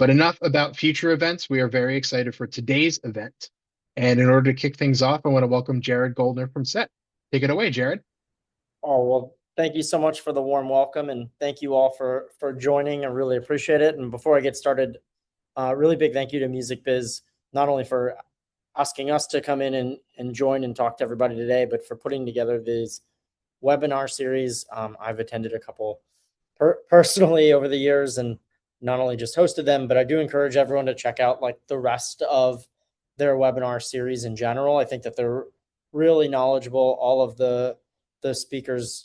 But enough about future events. We are very excited for today's event. And in order to kick things off, I want to welcome Jared Goldner from SET. Take it away, Jared. Oh, well, thank you so much for the warm welcome, and thank you all for joining. I really appreciate it. And before I get started, really big thank you to Music Biz, not only for asking us to come in and join and talk to everybody today, but for putting together these webinar series. I've attended a couple personally over the years, and not only just hosted them, but I do encourage everyone to check out like the rest of their webinar series in general. I think that they're really knowledgeable. All of the speakers,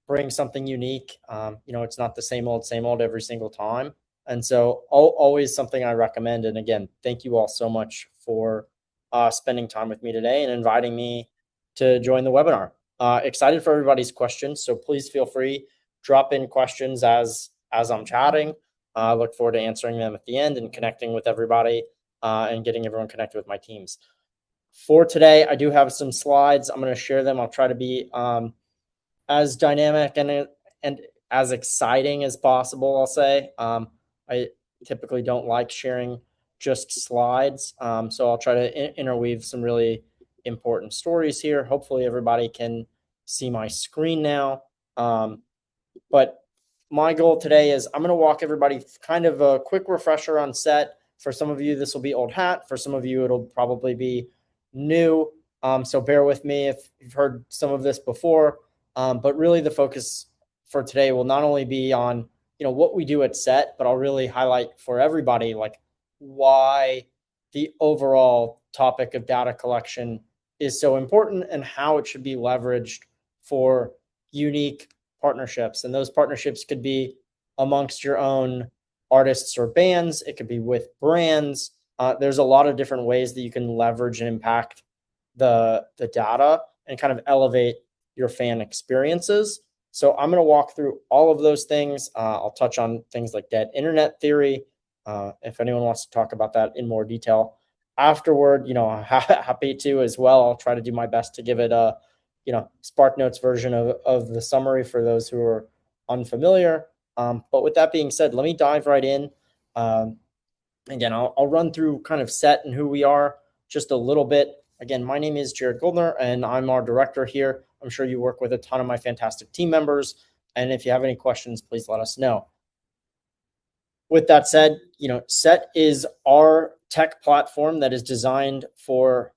bring something unique. It's not the same old every single time. And so always something I recommend. And again, thank you all so much for spending time with me today and inviting me to join the webinar. Excited for everybody's questions. So please feel free, drop in questions as I'm chatting. I look forward to answering them at the end and connecting with everybody and getting everyone connected with my teams. For today, I do have some slides. I'm going to share them. I'll try to be as dynamic and as exciting as possible, I'll say. I typically don't like sharing just slides, so I'll try to interweave some really important stories here. Hopefully everybody can see my screen now. But my goal today is I'm going to walk everybody kind of a quick refresher on SET. For some of you, this will be old hat. For some of you, it'll probably be new. So bear with me if you've heard some of this before. But really the focus for today will not only be on, what we do at SET, but I'll really highlight for everybody, like why the overall topic of data collection is so important and how it should be leveraged for unique partnerships. And those partnerships could be amongst your own artists or bands. It could be with brands. There's a lot of different ways that you can leverage and impact the data and kind of elevate your fan experiences. So I'm going to walk through all of those things. I'll touch on things like dead internet theory. If anyone wants to talk about that in more detail afterward, happy to as well. I'll try to do my best to give it a, Spark Notes version of the summary for those who are unfamiliar. But with that being said, let me dive right in. Again, I'll run through kind of SET and who we are just a little bit. Again, my name is Jared Goldner, and I'm our director here. I'm sure you work with a ton of my fantastic team members. And if you have any questions, please let us know. With that said, SET is our tech platform that is designed for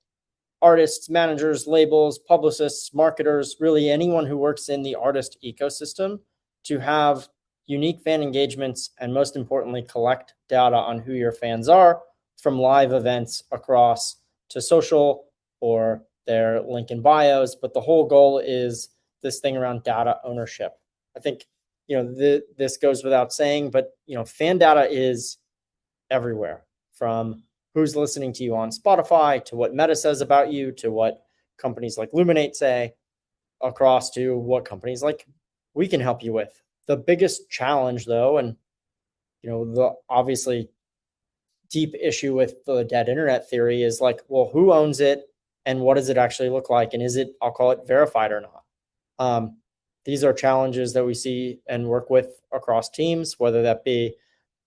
artists, managers, labels, publicists, marketers, really anyone who works in the artist ecosystem to have unique fan engagements and, most importantly, collect data on who your fans are from live events across to social or their link in bios. But the whole goal is this thing around data ownership. I think, this goes without saying, but, fan data is everywhere, from who's listening to you on Spotify to what Meta says about you to what companies like Luminate say, across to what companies like we can help you with. The biggest challenge, though, and, the obviously deep issue with the dead internet theory is like, well, who owns it and what does it actually look like? And is it, I'll call it, verified or not? These are challenges that we see and work with across teams, whether that be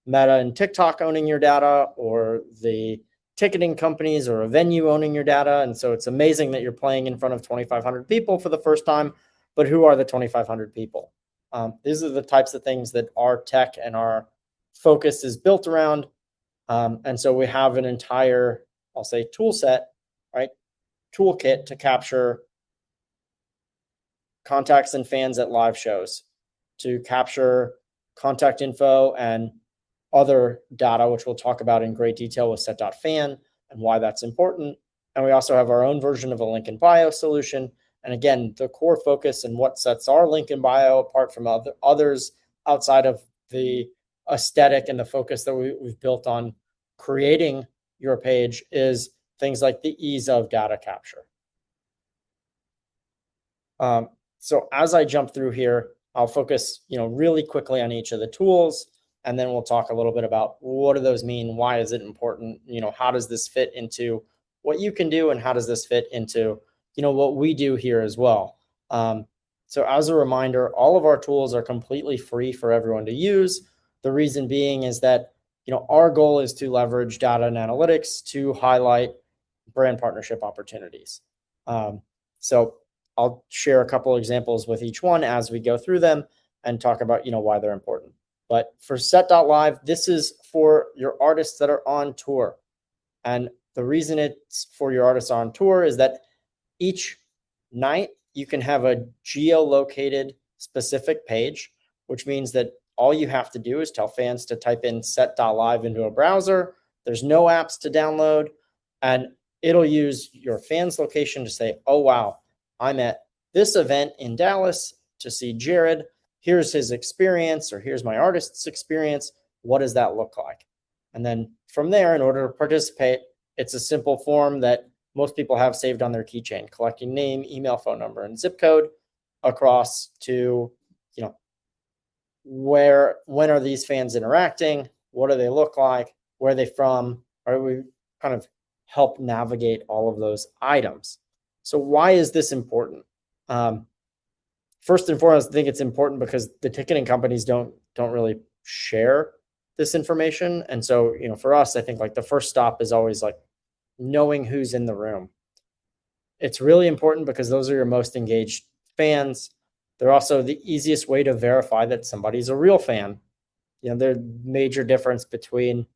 Meta and TikTok owning your data or the ticketing companies or a venue owning your data. And so it's amazing that you're playing in front of 2,500 people for the first time, but who are the 2,500 people? These are the types of things that our tech and our focus is built around. And so we have an entire, I'll say, tool set, right? Toolkit to capture contacts and fans at live shows, to capture contact info and other data, which we'll talk about in great detail with set.fan and why that's important. And we also have our own version of a link in bio solution. And again, the core focus and what sets our link in bio apart from others outside of the aesthetic and the focus that we've built on creating your page is things like the ease of data capture. So as I jump through here, I'll focus, really quickly on each of the tools, and then we'll talk a little bit about what do those mean? Why is it important? How does this fit into what you can do, and how does this fit into, what we do here as well? So as a reminder, all of our tools are completely free for everyone to use. The reason being is that, our goal is to leverage data and analytics to highlight brand partnership opportunities. So I'll share a couple examples with each one as we go through them and talk about, why they're important. But for Set.Live, this is for your artists that are on tour. And the reason it's for your artists on tour is that each night you can have a geolocated specific page, which means that all you have to do is tell fans to type in Set.Live into a browser. There's no apps to download, and it'll use your fan's location to say, oh, wow, I'm at this event in Dallas to see Jared. Here's his experience, or here's my artist's experience. What does that look like? And then from there, in order to participate, it's a simple form that most people have saved on their keychain, collecting name, email, phone number, and zip code across to, when are these fans interacting? What do they look like? Where are they from? Or we kind of help navigate all of those items. So why is this important? First and foremost, I think it's important because the ticketing companies don't really share this information. And so, for us, I think like the first stop is always like knowing who's in the room. It's really important because those are your most engaged fans. They're also the easiest way to verify that somebody's a real fan. There's a major difference between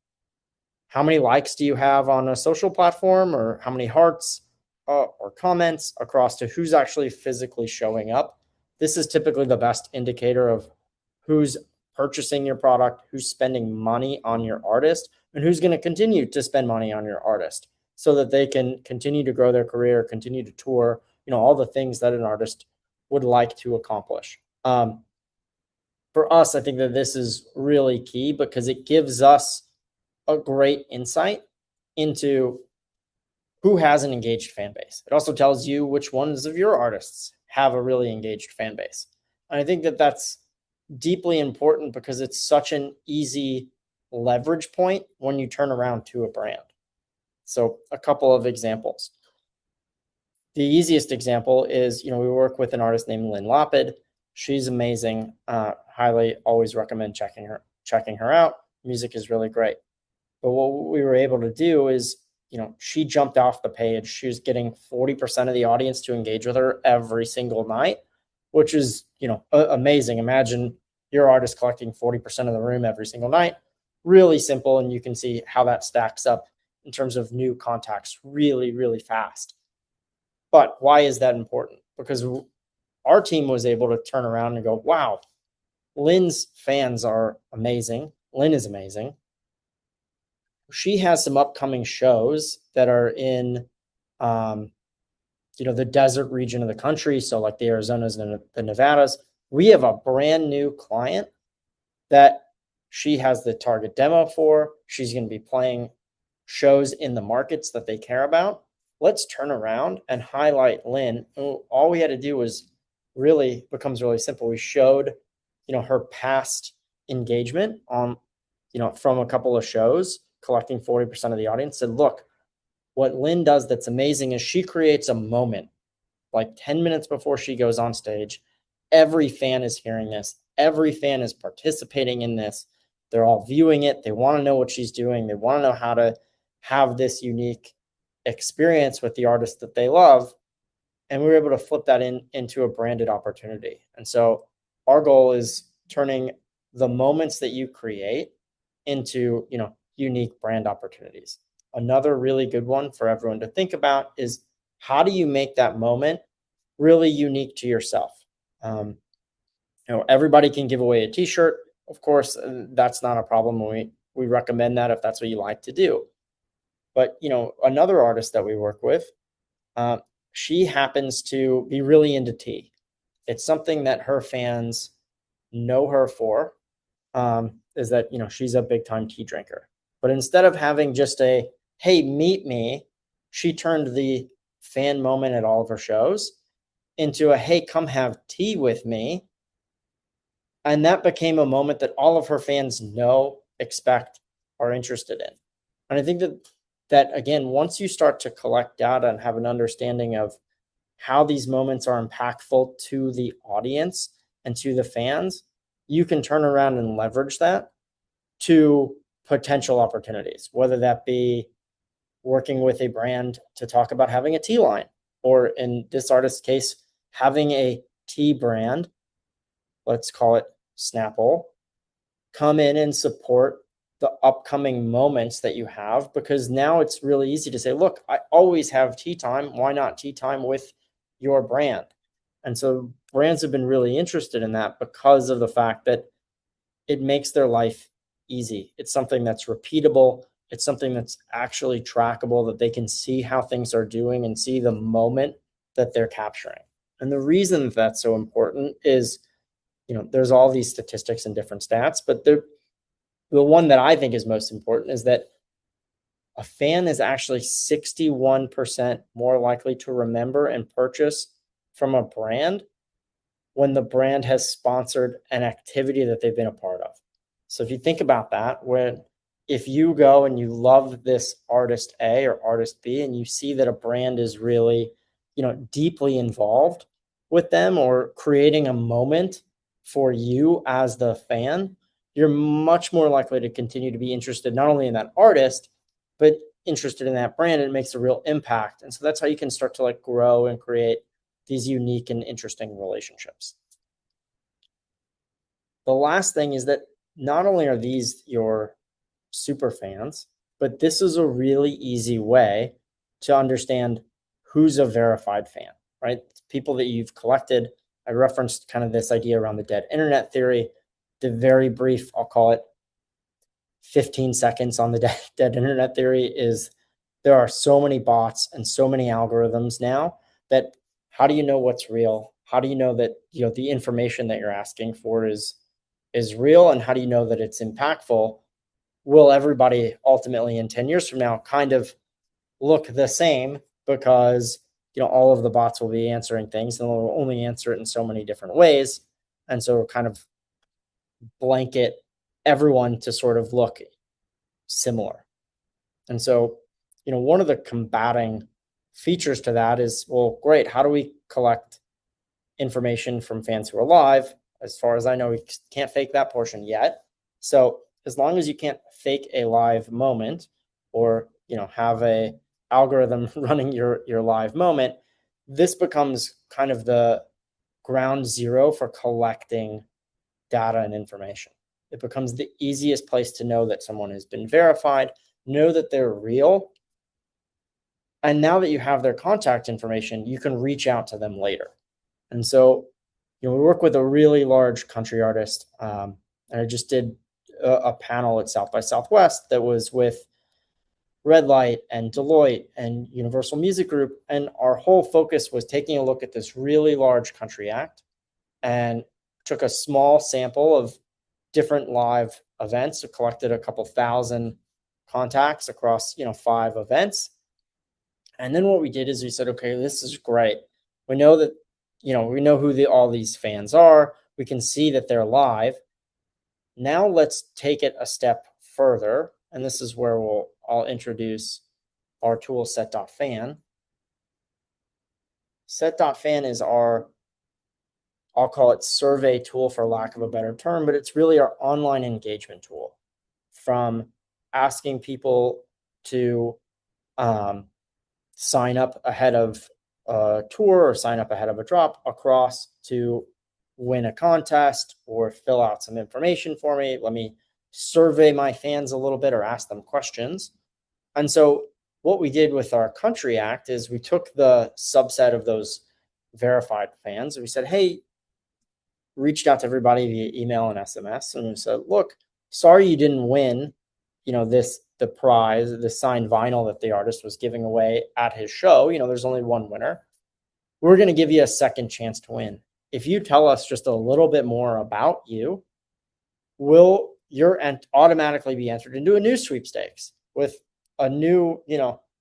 how many likes do you have on a social platform, or how many hearts or comments across to who's actually physically showing up. This is typically the best indicator of who's purchasing your product, who's spending money on your artist, and who's going to continue to spend money on your artist so that they can continue to grow their career, continue to tour, all the things that an artist would like to accomplish. For us, I think that this is really key because it gives us a great insight into who has an engaged fan base. It also tells you which ones of your artists have a really engaged fan base. And I think that that's deeply important because it's such an easy leverage point when you turn around to a brand. So a couple of examples. The easiest example is, we work with an artist named Lynn Lapid. She's amazing. Highly always recommend checking her out. Music is really great. But what we were able to do is, she jumped off the page. She was getting 40% of the audience to engage with her every single night, which is, amazing. Imagine your artist collecting 40% of the room every single night. Really simple. And you can see how that stacks up in terms of new contacts really, really fast. But why is that important? Because our team was able to turn around and go, wow, Lynn's fans are amazing. Lynn is amazing. She has some upcoming shows that are in, the desert region of the country. So like the Arizonas and the Nevadas. We have a brand new client that she has the target demo for. She's going to be playing shows in the markets that they care about. Let's turn around and highlight Lynn. All we had to do was becomes really simple. We showed, her past engagement on, from a couple of shows, collecting 40% of the audience. Said, look, what Lynn does that's amazing is she creates a moment like 10 minutes before she goes on stage. Every fan is hearing this. Every fan is participating in this. They're all viewing it. They want to know what she's doing. They want to know how to have this unique experience with the artist that they love. And we were able to flip that into a branded opportunity. And so our goal is turning the moments that you create into, unique brand opportunities. Another really good one for everyone to think about is, how do you make that moment really unique to yourself? Everybody can give away a t-shirt. Of course, that's not a problem. We recommend that if that's what you like to do. But, another artist that we work with, she happens to be really into tea. It's something that her fans know her for, is that, she's a big time tea drinker. But instead of having just a, hey, meet me, she turned the fan moment at all of her shows into a, hey, come have tea with me. And that became a moment that all of her fans know, expect, are interested in. And I think that again, once you start to collect data and have an understanding of how these moments are impactful to the audience and to the fans, you can turn around and leverage that to potential opportunities, whether that be working with a brand to talk about having a tea line, or in this artist's case, having a tea brand, let's call it Snapple, come in and support the upcoming moments that you have, because now it's really easy to say, look, I always have tea time. Why not tea time with your brand? And so brands have been really interested in that because of the fact that it makes their life easy. It's something that's repeatable. It's something that's actually trackable, that they can see how things are doing and see the moment that they're capturing. And the reason that that's so important is, there's all these statistics and different stats, but the one that I think is most important is that a fan is actually 61% more likely to remember and purchase from a brand when the brand has sponsored an activity that they've been a part of. So if you think about that, if you go and you love this artist A or artist B, and you see that a brand is really, deeply involved with them or creating a moment for you as the fan, you're much more likely to continue to be interested not only in that artist, but interested in that brand, and it makes a real impact. And so that's how you can start to grow and create these unique and interesting relationships. The last thing is that not only are these your super fans, but this is a really easy way to understand who's a verified fan, right? People that you've collected. I referenced kind of this idea around the dead internet theory. The very brief, I'll call it 15 seconds on the dead internet theory, is there are so many bots and so many algorithms now that how do you know what's real? How do you know that the information that you're asking for is real, and how do you know that it's impactful? Will everybody ultimately in 10 years from now kind of look the same, because all of the bots will be answering things and they'll only answer it in so many different ways, and so kind of blanket everyone to sort of look similar. And so one of the combating features to that is, well, great, how do we collect information from fans who are live? As far as I know, we can't fake that portion yet. So as long as you can't fake a live moment, or have a algorithm running your live moment, this becomes kind of the ground zero for collecting data and information. It becomes the easiest place to know that someone has been verified, know that they're real. And now that you have their contact information, you can reach out to them later. And so, we work with a really large country artist. And I just did a panel at South by Southwest that was with Red Light and Deloitte and Universal Music Group. And our whole focus was taking a look at this really large country act, and took a small sample of different live events. So collected a couple thousand contacts across, 5 events. And then what we did is we said, okay, this is great. We know that, we know who all these fans are. We can see that they're live. Now let's take it a step further. And this is where I'll introduce our tool Set.Fan. Set.Fan is our, I'll call it survey tool for lack of a better term, but it's really our online engagement tool. From asking people to sign up ahead of a tour or sign up ahead of a drop, across to win a contest or fill out some information for me. Let me survey my fans a little bit or ask them questions. And so what we did with our country act is we took the subset of those verified fans and we said, hey, reached out to everybody via email and SMS. And we said, look, sorry you didn't win, the prize, the signed vinyl that the artist was giving away at his show. There's only one winner. We're going to give you a second chance to win. If you tell us just a little bit more about you, you're automatically be entered into a new sweepstakes with a new,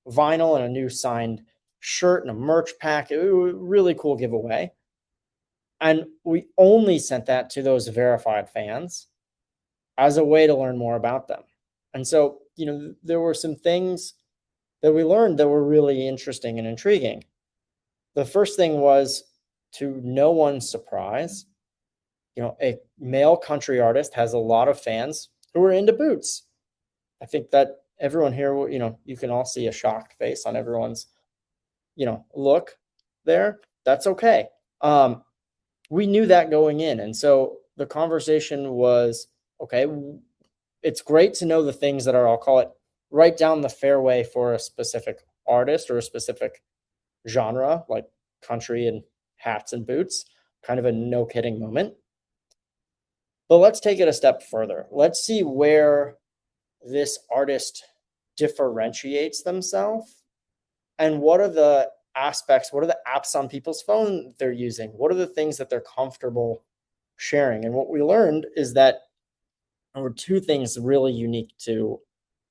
vinyl and a new signed shirt and a merch pack. It was a really cool giveaway. And we only sent that to those verified fans as a way to learn more about them. And so, there were some things that we learned that were really interesting and intriguing. The first thing was, to no one's surprise, a male country artist has a lot of fans who are into boots. I think that everyone here, you can all see a shocked face on everyone's, look there. That's okay. We knew that going in. And so the conversation was, okay, it's great to know the things that are, I'll call it, right down the fairway for a specific artist or a specific genre, like country and hats and boots, kind of a no kidding moment. But let's take it a step further. Let's see where this artist differentiates themselves and what are the aspects, what are the apps on people's phone they're using? What are the things that they're comfortable sharing? And what we learned is that there were two things really unique to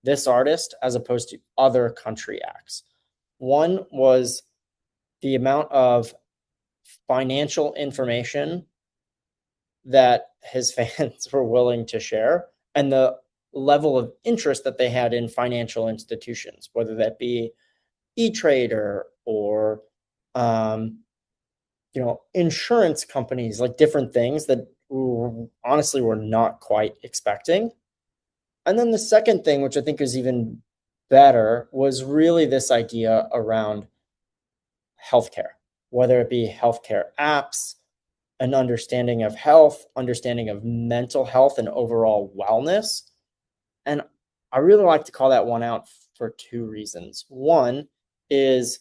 this artist as opposed to other country acts. One was the amount of financial information that his fans were willing to share and the level of interest that they had in financial institutions, whether that be E-Trader or insurance companies, like different things that honestly we're not quite expecting. And then the second thing, which I think is even better, was really this idea around healthcare, whether it be healthcare apps, an understanding of health, understanding of mental health and overall wellness. And I really like to call that one out for two reasons. One is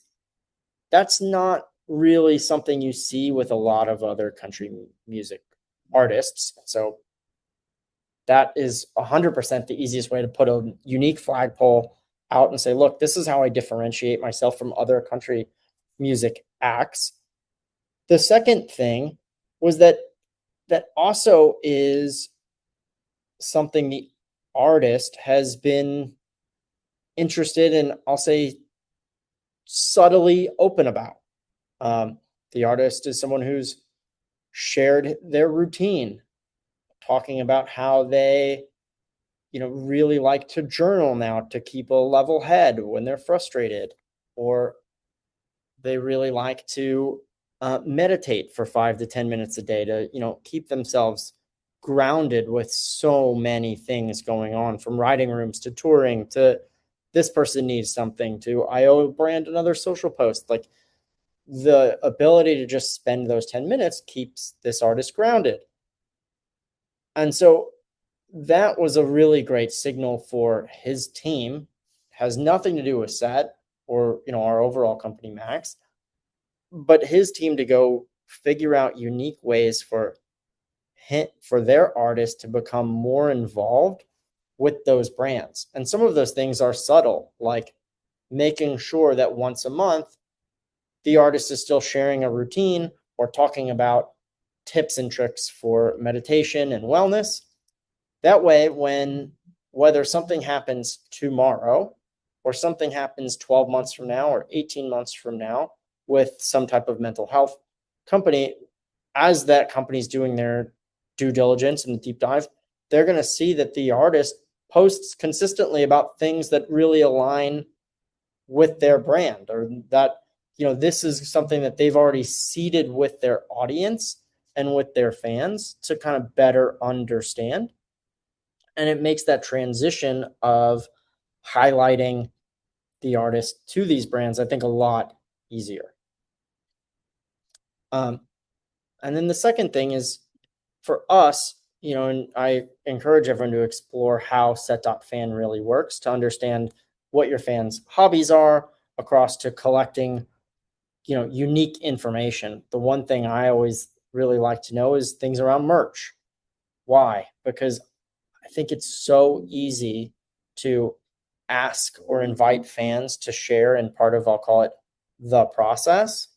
that's not really something you see with a lot of other country music artists. So that is 100% the easiest way to put a unique flagpole out and say, look, this is how I differentiate myself from other country music acts. The second thing was that also is something the artist has been interested in, I'll say, subtly open about. The artist is someone who's shared their routine, talking about how they, really like to journal now to keep a level head when they're frustrated, or they really like to meditate for 5 to 10 minutes a day to, keep themselves grounded with so many things going on, from writing rooms to touring to this person needs something to I owe brand another social post. Like the ability to just spend those 10 minutes keeps this artist grounded. And so that was a really great signal for his team. Has nothing to do with Set or, our overall company Max, but his team to go figure out unique ways for their artists to become more involved with those brands. And some of those things are subtle, like making sure that once a month, the artist is still sharing a routine or talking about tips and tricks for meditation and wellness. That way, whether something happens tomorrow or something happens 12 months from now or 18 months from now with some type of mental health company, as that company is doing their due diligence and the deep dive, they're going to see that the artist posts consistently about things that really align with their brand, or that, this is something that they've already seeded with their audience and with their fans to kind of better understand. And it makes that transition of highlighting the artist to these brands, I think, a lot easier. And then the second thing is for us, and I encourage everyone to explore how Set.fan really works to understand what your fans' hobbies are across to collecting, unique information. The one thing I always really like to know is things around merch. Why? Because I think it's so easy to ask or invite fans to share in part of, I'll call it, the process.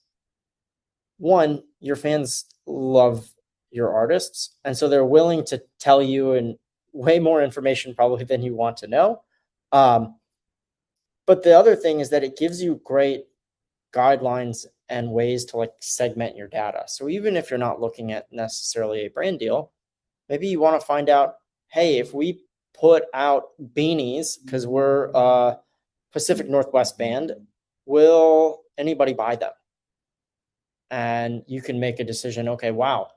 One, your fans love your artists, and so they're willing to tell you and way more information probably than you want to know. But the other thing is that it gives you great guidelines and ways to segment your data. So even if you're not looking at necessarily a brand deal, maybe you want to find out, hey, if we put out beanies because we're a Pacific Northwest band, will anybody buy them? And you can make a decision. Okay, wow,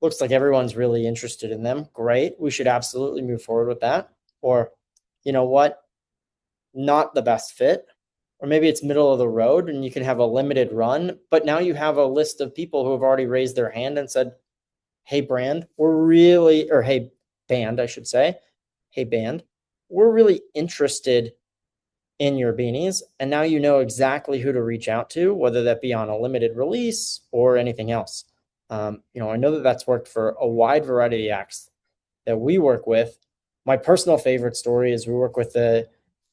looks like everyone's really interested in them. Great. We should absolutely move forward with that. Or, you know what? not the best fit, or maybe it's middle of the road and you can have a limited run, but now you have a list of people who have already raised their hand and said, hey brand, hey band, I should say, hey band, we're really interested in your beanies. And now you know exactly who to reach out to, whether that be on a limited release or anything else. I know that that's worked for a wide variety of acts that we work with. My personal favorite story is we work with the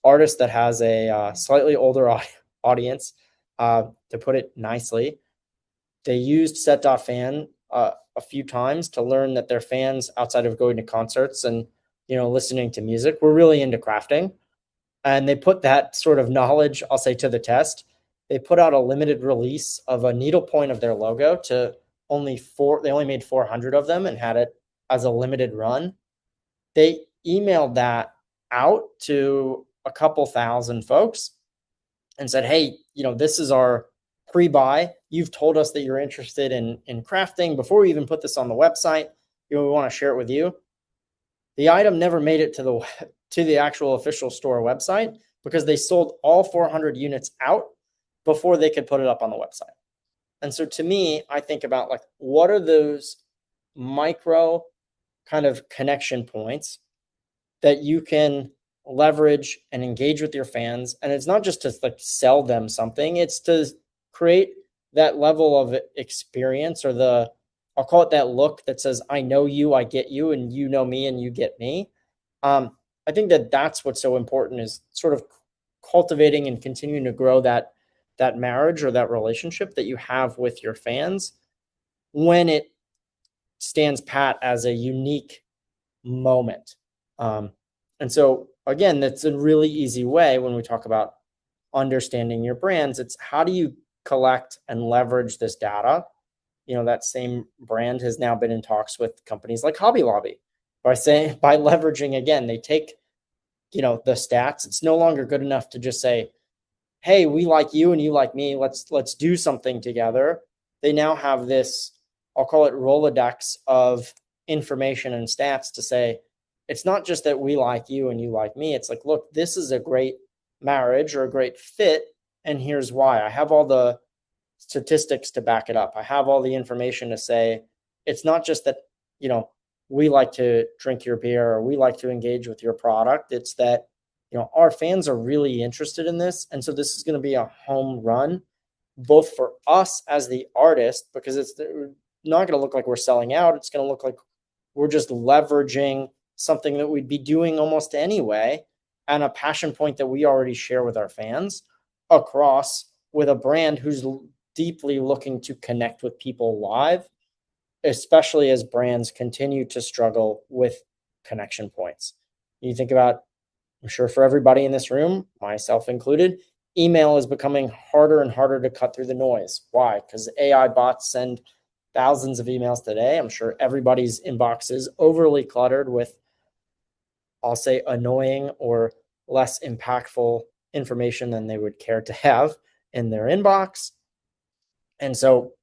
artist that has a slightly older audience. To put it nicely, they used Set.fan a few times to learn that their fans, outside of going to concerts and listening to music, were really into crafting, and they put that sort of knowledge, I'll say, to the test. They put out a limited release of a needlepoint of their logo to they only made 400 of them and had it as a limited run. They emailed that out to a couple thousand folks and said, hey, this is our pre-buy. You've told us that you're interested in crafting before we even put this on the website. We want to share it with you. The item never made it to the actual official store website because they sold all 400 units out before they could put it up on the website. And so to me, I think about like, what are those micro kind of connection points that you can leverage and engage with your fans? And it's not just to like sell them something, it's to create that level of experience, or I'll call it that look that says, I know you, I get you, and you know me and you get me. I think that that's what's so important, is sort of cultivating and continuing to grow that marriage or that relationship that you have with your fans when it stands pat as a unique moment. And so again, that's a really easy way when we talk about understanding your brands. It's how do you collect and leverage this data? That same brand has now been in talks with companies like Hobby Lobby by leveraging, again, they take, the stats. It's no longer good enough to just say, hey, we like you and you like me. Let's do something together. They now have this, I'll call it Rolodex of information and stats to say, it's not just that we like you and you like me. It's like, look, this is a great marriage or a great fit, and here's why. I have all the statistics to back it up. I have all the information to say, it's not just that, we like to drink your beer or we like to engage with your product. It's that, our fans are really interested in this. And so this is going to be a home run, both for us as the artist, because it's not going to look like we're selling out. It's going to look like we're just leveraging something that we'd be doing almost anyway, and a passion point that we already share with our fans, across with a brand who's deeply looking to connect with people live, especially as brands continue to struggle with connection points. You think about, I'm sure for everybody in this room, myself included, email is becoming harder and harder to cut through the noise. Why? Because AI bots send thousands of emails today. I'm sure everybody's inbox is overly cluttered with, I'll say, annoying or less impactful information than they would care to have in their inbox. And so,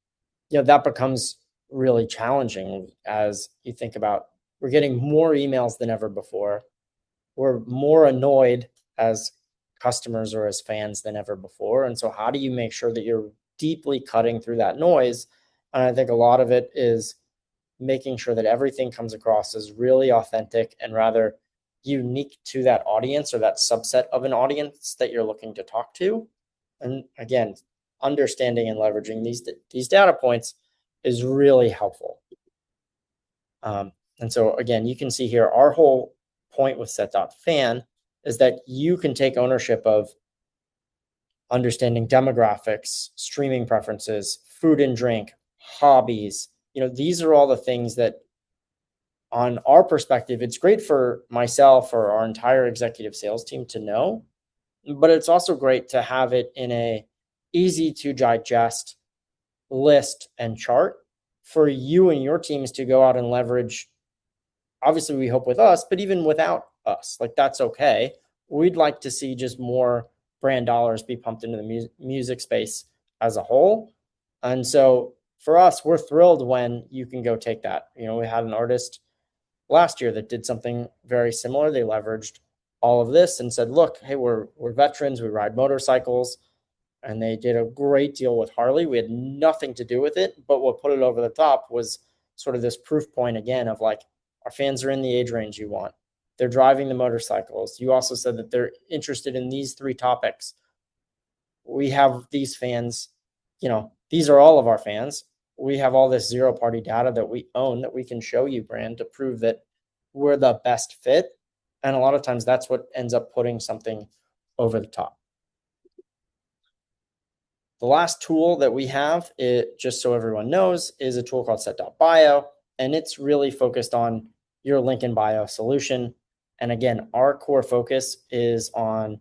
that becomes really challenging as you think about, we're getting more emails than ever before. We're more annoyed as customers or as fans than ever before. And so how do you make sure that you're deeply cutting through that noise? And I think a lot of it is making sure that everything comes across as really authentic and rather unique to that audience or that subset of an audience that you're looking to talk to. And again, understanding and leveraging these data points is really helpful. And so again, you can see here, our whole point with Set.fan is that you can take ownership of understanding demographics, streaming preferences, food and drink, hobbies. These are all the things that, on our perspective, it's great for myself or our entire executive sales team to know, but it's also great to have it in a easy to digest list and chart for you and your teams to go out and leverage. Obviously, we hope with us, but even without us, like, that's okay. We'd like to see just more brand dollars be pumped into the music space as a whole. And so for us, we're thrilled when you can go take that. We had an artist last year that did something very similar. They leveraged all of this and said, look, hey, we're veterans, we ride motorcycles. And they did a great deal with Harley. We had nothing to do with it, but what put it over the top was sort of this proof point again of like, our fans are in the age range you want. They're driving the motorcycles. You also said that they're interested in these 3 topics. We have these fans, these are all of our fans. We have all this zero party data that we own that we can show you, brand, to prove that we're the best fit. And a lot of times that's what ends up putting something over the top. The last tool that we have, just so everyone knows, is a tool called Set.bio, and it's really focused on your link in bio solution. And again, our core focus is on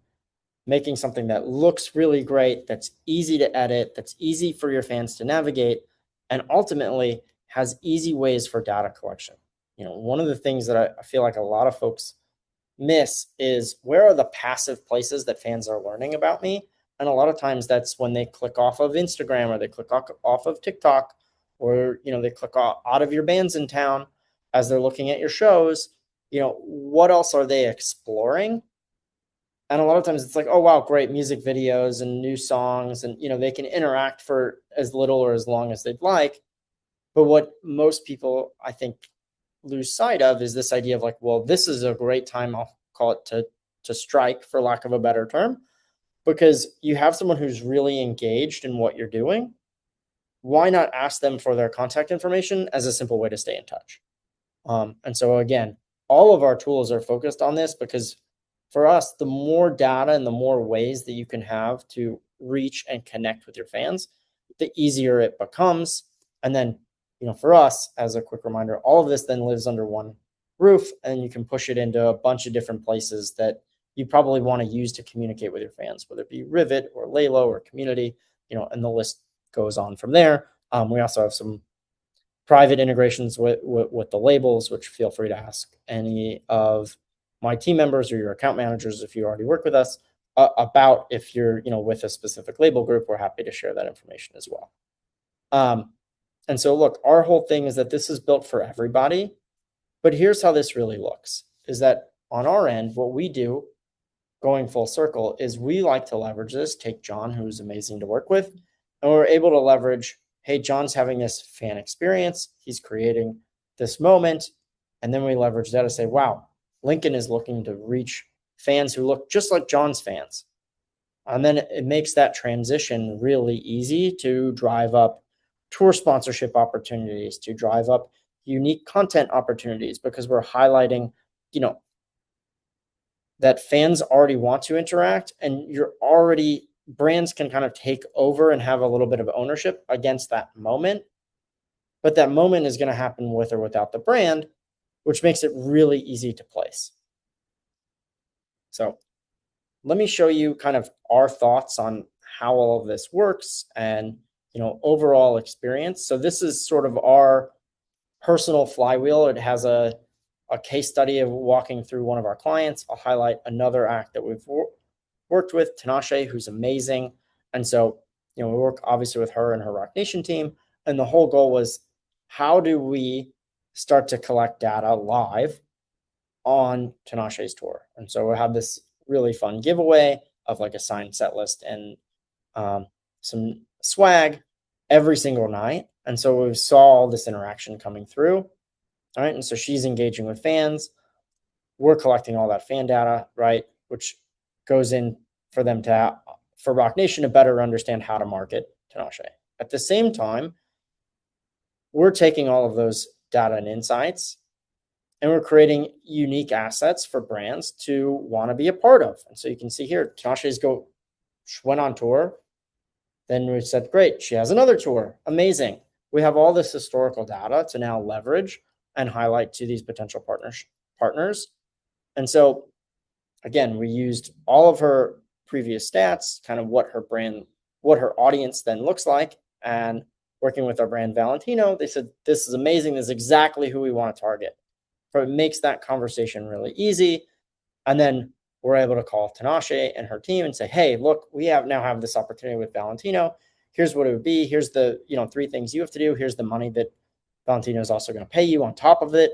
making something that looks really great, that's easy to edit, that's easy for your fans to navigate, and ultimately has easy ways for data collection. One of the things that I feel like a lot of folks miss is, where are the passive places that fans are learning about me? And a lot of times that's when they click off of Instagram, or they click off of TikTok, or, they click out of your bands in town as they're looking at your shows. What else are they exploring? And a lot of times it's like, oh, wow, great music videos and new songs. And, they can interact for as little or as long as they'd like. But what most people, I think, lose sight of is this idea of like, well, this is a great time, I'll call it, to strike, for lack of a better term, because you have someone who's really engaged in what you're doing. Why not ask them for their contact information as a simple way to stay in touch? And so again, all of our tools are focused on this, because for us, the more data and the more ways that you can have to reach and connect with your fans, the easier it becomes. And then, for us, as a quick reminder, all of this then lives under one roof, and you can push it into a bunch of different places that you probably want to use to communicate with your fans, whether it be Rivet or Laylo or Community, and the list goes on from there. We also have some private integrations with the labels, which feel free to ask any of my team members or your account managers, if you already work with us, about. If you're, with a specific label group, we're happy to share that information as well. And so look, our whole thing is that this is built for everybody, but here's how this really looks, is that on our end, what we do, going full circle, is we like to leverage this, take John, who's amazing to work with, and we're able to leverage, hey, John's having this fan experience, he's creating this moment, and then we leverage that to say, wow, Lincoln is looking to reach fans who look just like John's fans. And then it makes that transition really easy to drive up tour sponsorship opportunities, to drive up unique content opportunities, because we're highlighting, that fans already want to interact, and brands can kind of take over and have a little bit of ownership against that moment. But that moment is going to happen with or without the brand, which makes it really easy to place. So let me show you kind of our thoughts on how all of this works and, overall experience. So this is sort of our personal flywheel. It has a case study of walking through one of our clients. I'll highlight another act that we've worked with, Tinashe, who's amazing. And so, we work obviously with her and her Rock Nation team. And the whole goal was, how do we start to collect data live on Tinashe's tour? And so we'll have this really fun giveaway of like a signed set list and some swag every single night. And so we saw all this interaction coming through. All right. And so she's engaging with fans. We're collecting all that fan data, right? Which goes in for them for Rock Nation to better understand how to market Tinashe. At the same time, we're taking all of those data and insights, and we're creating unique assets for brands to want to be a part of. And so you can see here, Tinashe's went on tour. Then we said, great, she has another tour. Amazing. We have all this historical data to now leverage and highlight to these potential partners. And so, again, we used all of her previous stats, kind of what her audience then looks like. And working with our brand Valentino, they said, this is amazing. This is exactly who we want to target. So it makes that conversation really easy. And then we're able to call Tinashe and her team and say, hey, look, we now have this opportunity with Valentino. Here's what it would be. Here's the 3 things you have to do. Here's the money that Valentino is also going to pay you on top of it.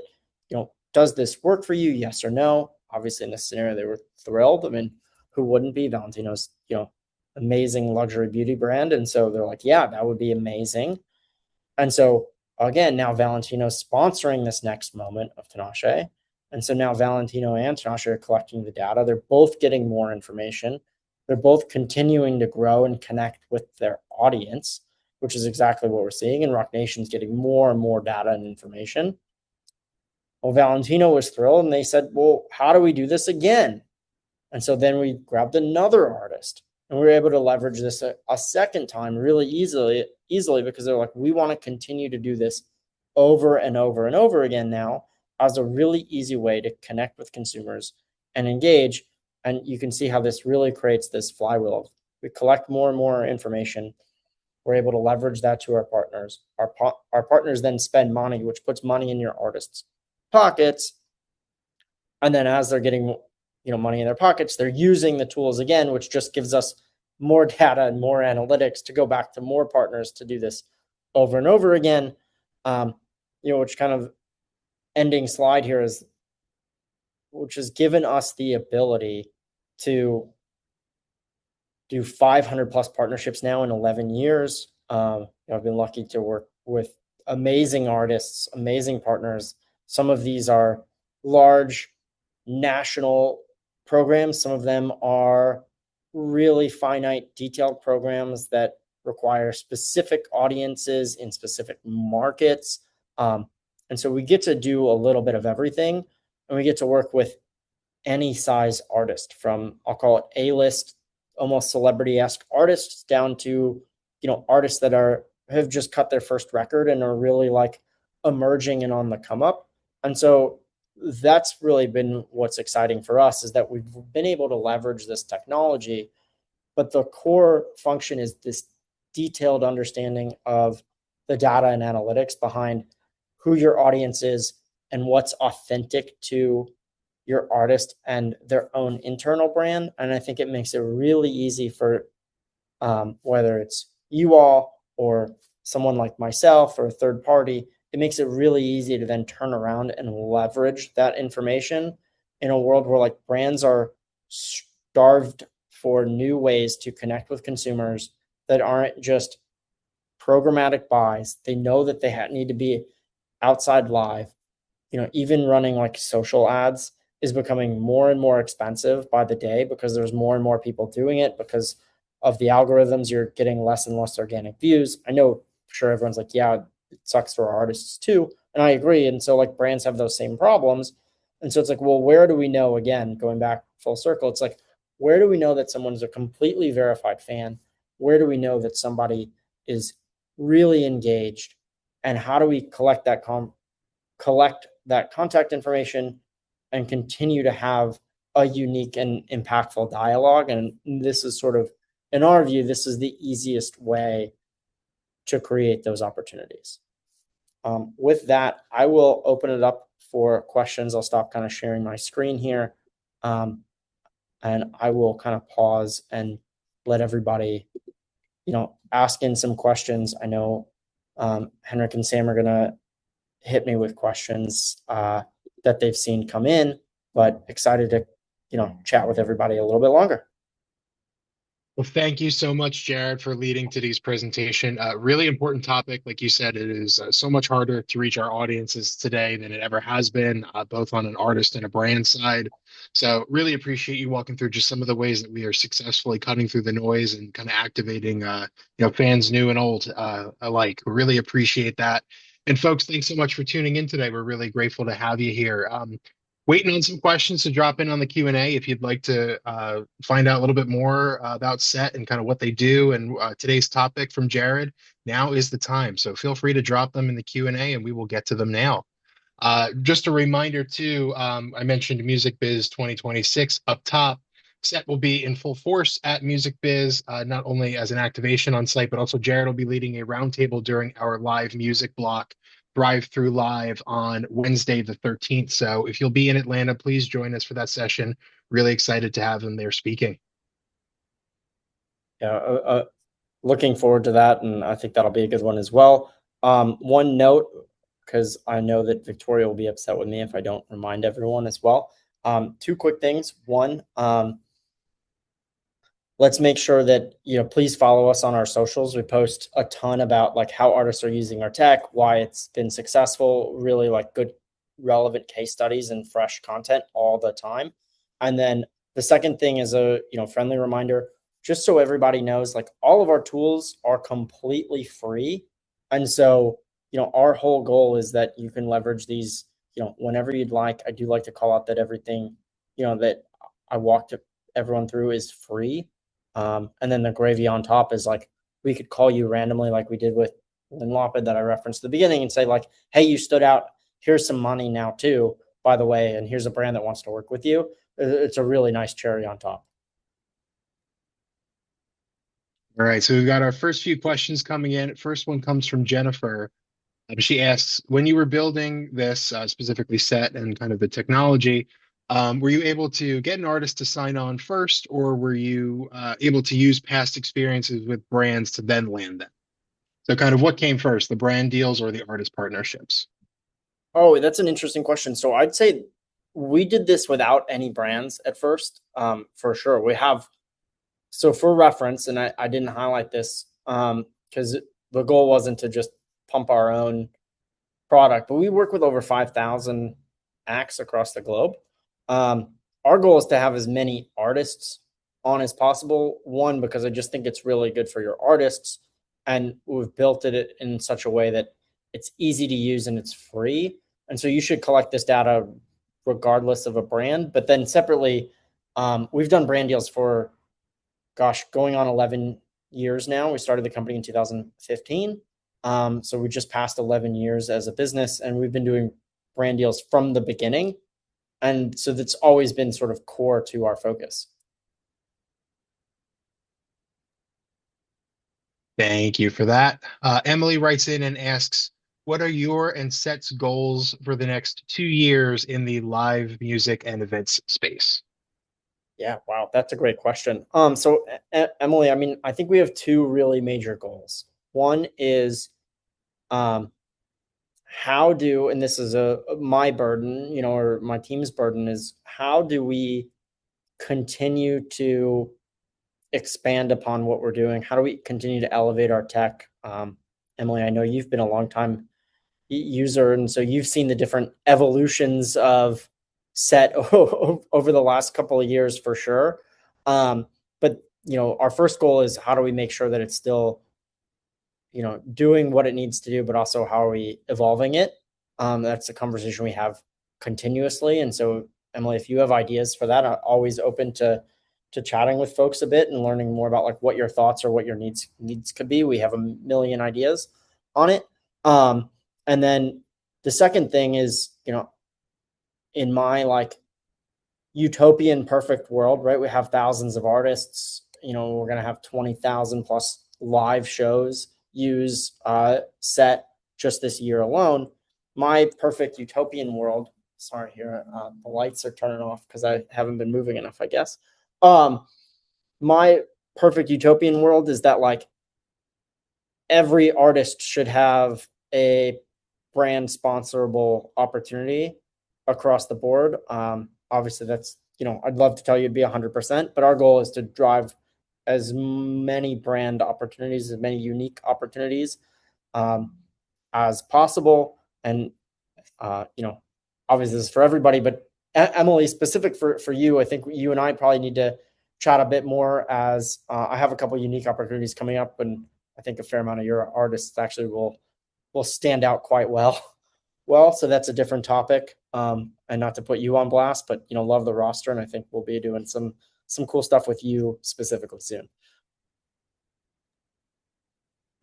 Does this work for you? Yes or no? obviously in this scenario, they were thrilled. I mean, who wouldn't be? Valentino's, amazing luxury beauty brand. And so they're like, yeah, that would be amazing. And so again, now Valentino's sponsoring this next moment of Tinashe. And so now Valentino and Tinashe are collecting the data. They're both getting more information. They're both continuing to grow and connect with their audience, which is exactly what we're seeing. And Rock Nation's getting more and more data and information. Well, Valentino was thrilled, and they said, well, how do we do this again? And so then we grabbed another artist, and we were able to leverage this a second time really easily because they're like, we want to continue to do this over and over and over again now as a really easy way to connect with consumers and engage. And you can see how this really creates this flywheel. We collect more and more information. We're able to leverage that to our partners. Our partners then spend money, which puts money in your artists' pockets. And then as they're getting money in their pockets, they're using the tools again, which just gives us more data and more analytics to go back to more partners to do this over and over again. Which kind of ending slide here is, which has given us the ability to do 500 plus partnerships now in 11 years. I've been lucky to work with amazing artists, amazing partners. Some of these are large national programs. Some of them are really finite, detailed programs that require specific audiences in specific markets. And so we get to do a little bit of everything, and we get to work with any size artist, from, I'll call it A-list, almost celebrity-esque artists, down to, artists that have just cut their first record and are really like emerging and on the come up. And so that's really been what's exciting for us, is that we've been able to leverage this technology, but the core function is this detailed understanding of the data and analytics behind who your audience is and what's authentic to your artist and their own internal brand. And I think it makes it really easy for whether it's you all or someone like myself or a third party, it makes it really easy to then turn around and leverage that information in a world where like brands are starved for new ways to connect with consumers that aren't just programmatic buys. They know that they need to be outside live. Even running like social ads is becoming more and more expensive by the day because there's more and more people doing it. Because of the algorithms, you're getting less and less organic views. I know for sure everyone's like, yeah, it sucks for our artists too. And I agree. And so like brands have those same problems. And so it's like, well, where do we know, again, going back full circle, it's like, where do we know that someone's a completely verified fan? Where do we know that somebody is really engaged? And how do we collect that contact information and continue to have a unique and impactful dialogue? And this is sort of, in our view, this is the easiest way to create those opportunities. With that, I will open it up for questions. I'll stop kind of sharing my screen here. And I will kind of pause and let everybody, ask in some questions. I know Henrik and Sam are going to hit me with questions that they've seen come in, but excited to, chat with everybody a little bit longer. Well, thank you so much, Jared, for leading today's presentation. Really important topic. Like you said, it is so much harder to reach our audiences today than it ever has been, both on an artist and a brand side. So really appreciate you walking through just some of the ways that we are successfully cutting through the noise and kind of activating, fans new and old alike. Really appreciate that. And folks, thanks so much for tuning in today. We're really grateful to have you here. Waiting on some questions to drop in on the Q&A if you'd like to find out a little bit more about SET and kind of what they do and today's topic from Jared. Now is the time. So feel free to drop them in the Q&A and we will get to them now. Just a reminder too, I mentioned Music Biz 2026 up top. SET will be in full force at Music Biz, not only as an activation on site, but also Jared will be leading a roundtable during our live music block Drive Through Live on Wednesday the 13th. So if you'll be in Atlanta, please join us for that session. Really excited to have him there speaking. Yeah, looking forward to that, and I think that'll be a good one as well. One note, because I know that Victoria will be upset with me if I don't remind everyone as well. Two quick things. One, let's make sure that, please follow us on our socials. We post a ton about like how artists are using our tech, why it's been successful, really like good relevant case studies and fresh content all the time. And then the second thing is a, friendly reminder, just so everybody knows, like all of our tools are completely free. And so, our whole goal is that you can leverage these, whenever you'd like. I do like to call out that everything, that I walked everyone through is free. And then the gravy on top is like, we could call you randomly like we did with Lynn Lopid that I referenced at the beginning and say like, hey, you stood out. Here's some money now too, by the way, and here's a brand that wants to work with you. It's a really nice cherry on top. All right, so we've got our first few questions coming in. First one comes from Jennifer. She asks, when you were building this, specifically set and kind of the technology, were you able to get an artist to sign on first, or were you able to use past experiences with brands to then land them? So kind of what came first, the brand deals or the artist partnerships? Oh, that's an interesting question. So I'd say we did this without any brands at first, for sure. So for reference, and I didn't highlight this because the goal wasn't to just pump our own product, but we work with over 5,000 acts across the globe. Our goal is to have as many artists on as possible. One, because I just think it's really good for your artists, and we've built it in such a way that it's easy to use and it's free. And so you should collect this data regardless of a brand. But then separately, we've done brand deals for, gosh, going on 11 years now. We started the company in 2015. So we just passed 11 years as a business, and we've been doing brand deals from the beginning. And so that's always been sort of core to our focus. Thank you for that. Emily writes in and asks, what are your and Set's goals for the next 2 years in the live music and events space? Yeah, wow, that's a great question. So Emily, I mean, I think we have two really major goals. One is how do, and this is my burden, or my team's burden, is how do we continue to expand upon what we're doing? How do we continue to elevate our tech? Emily, I know you've been a long time user, and so you've seen the different evolutions of Set over the last couple of years for sure. But our first goal is how do we make sure that it's still doing what it needs to do, but also how are we evolving it? That's a conversation we have continuously. And so, Emily, if you have ideas for that, I'm always open to chatting with folks a bit and learning more about like what your thoughts or what your needs could be. We have a million ideas on it. And then the second thing is, in my like utopian perfect world, right? We have thousands of artists, we're going to have 20,000 plus live shows use Set just this year alone. My perfect utopian world, sorry here, the lights are turning off because I haven't been moving enough, I guess. My perfect utopian world is that like every artist should have a brand sponsorable opportunity across the board. Obviously that's, I'd love to tell you it'd be 100%, but our goal is to drive as many brand opportunities, as many unique opportunities as possible. And, obviously this is for everybody, but Emily, specific for you, I think you and I probably need to chat a bit more as I have a couple unique opportunities coming up, and I think a fair amount of your artists actually will stand out quite well. So that's a different topic. And not to put you on blast, but love the roster, and I think we'll be doing some cool stuff with you specifically soon.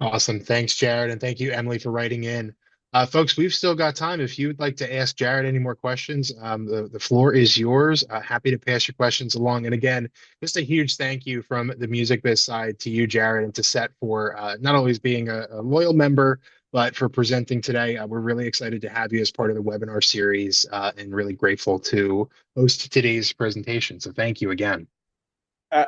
Awesome. Thanks, Jared. And thank you, Emily, for writing in. Folks, we've still got time. If you would like to ask Jared any more questions, the floor is yours. Happy to pass your questions along. And again, just a huge thank you from the Music Biz side to you, Jared, and to Set for not always being a loyal member, but for presenting today. We're really excited to have you as part of the webinar series and really grateful to host today's presentation. So thank you again.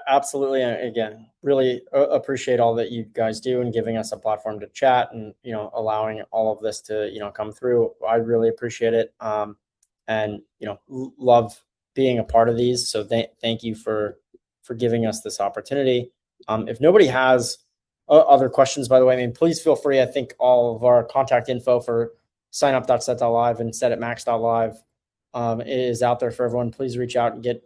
Absolutely. And again, really appreciate all that you guys do and giving us a platform to chat and, allowing all of this to, come through. I really appreciate it. And, love being a part of these. So thank you for giving us this opportunity. If nobody has other questions, by the way, I mean, please feel free. I think all of our contact info for signup.set.live and setitmax.live is out there for everyone. Please reach out and get,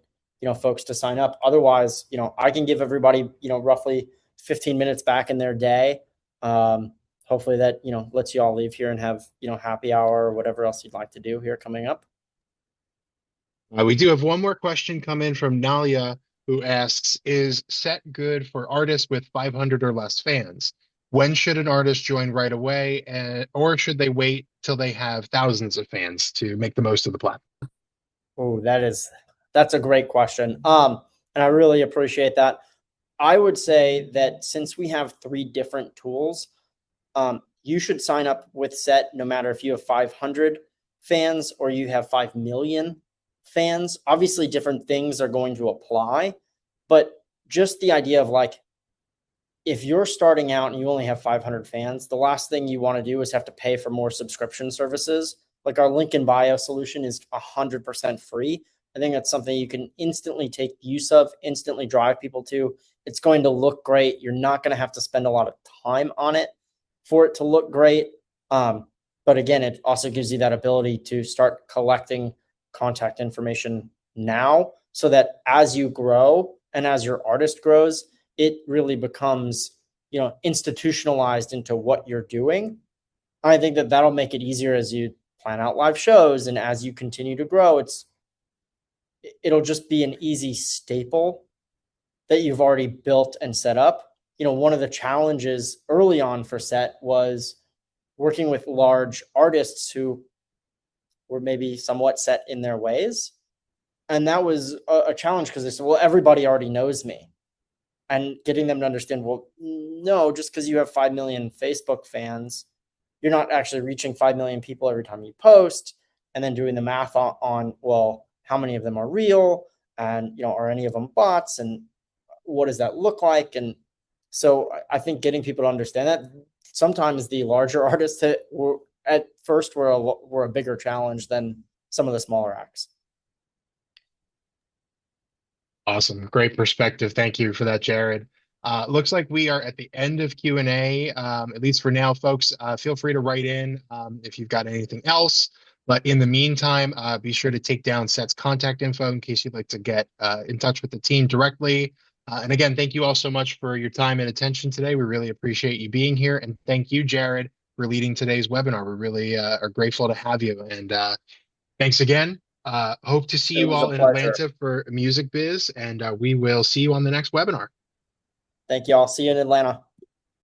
folks to sign up. Otherwise, I can give everybody, roughly 15 minutes back in their day. Hopefully that, lets you all leave here and have, happy hour or whatever else you'd like to do here coming up. We do have one more question come in from Nalia, who asks, is Set good for artists with 500 or less fans? When should an artist join right away, or should they wait till they have thousands of fans to make the most of the platform? Oh, that's a great question. And I really appreciate that. I would say that since we have 3 different tools, you should sign up with Set no matter if you have 500 fans or you have 5 million fans. Obviously, different things are going to apply, but just the idea of like, if you're starting out and you only have 500 fans, the last thing you want to do is have to pay for more subscription services. Like our link in bio solution is 100% free. I think that's something you can instantly take use of, instantly drive people to. It's going to look great. You're not going to have to spend a lot of time on it for it to look great. But again, it also gives you that ability to start collecting contact information now so that as you grow and as your artist grows, it really becomes, institutionalized into what you're doing. I think that that'll make it easier as you plan out live shows and as you continue to grow. It'll just be an easy staple that you've already built and set up. One of the challenges early on for Set was working with large artists who were maybe somewhat set in their ways. And that was a challenge because they said, well, everybody already knows me. And getting them to understand, well, no, just because you have 5 million Facebook fans, you're not actually reaching 5 million people every time you post, and then doing the math on well, how many of them are real, and are any of them bots, and what does that look like? And so I think getting people to understand that sometimes the larger artists that were at first were a bigger challenge than some of the smaller acts. Awesome. Great perspective. Thank you for that, Jared. Looks like we are at the end of Q&A, at least for now, folks. Feel free to write in if you've got anything else. But in the meantime, be sure to take down Set's contact info in case you'd like to get in touch with the team directly. And again, thank you all so much for your time and attention today. We really appreciate you being here. And thank you, Jared, for leading today's webinar. We really are grateful to have you. And thanks again. Hope to see you all in Atlanta for Music Biz, and we will see you on the next webinar. Thank you all. See you in Atlanta.